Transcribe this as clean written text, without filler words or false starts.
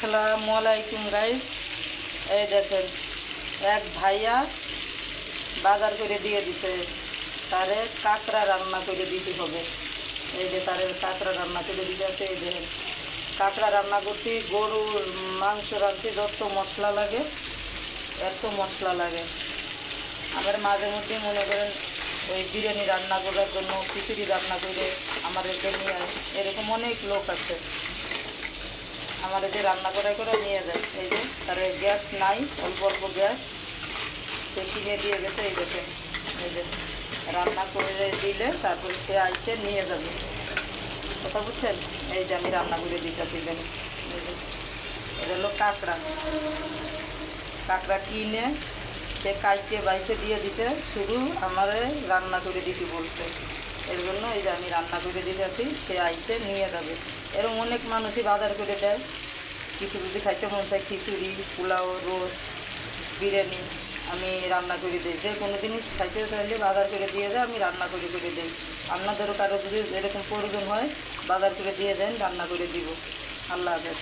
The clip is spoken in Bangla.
আসসালামু আলাইকুম গাইস। এই দেখেন, এক ভাইয়া বাজার করে দিয়ে দিছে, তারে কাঁকড়া রান্না করে দিতে হবে। এই যে তারে কাঁকড়া রান্না করে দিতে আছে। এই দেখেন, কাঁকড়া রান্না করতে গরুর মাংস রাঁধতে যত মশলা লাগে এত মশলা লাগে। আমার মাঝে মধ্যে মনে করেন ওই বিরিয়ানি রান্না করার জন্য, খিচুড়ি রান্না করে আমার এদের নিয়ে এরকম অনেক লোক আছে, আমার এদের রান্না করে নিয়ে যায়। এই যে তার গ্যাস নাই, অল্প অল্প গ্যাস সে কিনে দিয়ে গেছে। এই দেখেন, এই যে রান্না করে দিলে তারপরে সে আইসে নিয়ে যাবে, কথা বুঝছেন? এই যে আমি রান্না করে দিতেছি। দেখেন, এই যে এটা হলো কাঁকড়া। কাঁকড়া কিনে সে কাইটে বাইসে দিয়ে দিছে, শুধু আমারে রান্না করে দিতে বলছে। এর জন্য এই যে আমি রান্না করে দিতেছি, সে আইসে নিয়ে যাবে। এরকম অনেক মানুষই বাজার করে দেয়, কিছু যদি খাইতে মন চায় খিচুড়ি, পোলাও, রোস্ট, বিরিয়ানি আমি রান্না করে দিই। যে কোনো জিনিস খাইতে চাইলে বাজার করে দিয়ে যায়, আমি রান্না করে দিই। আপনাদেরও কারো যদি এরকম প্রয়োজন হয় বাজার করে দিয়ে দেন, রান্না করে দিব। আল্লাহ হাফেজ।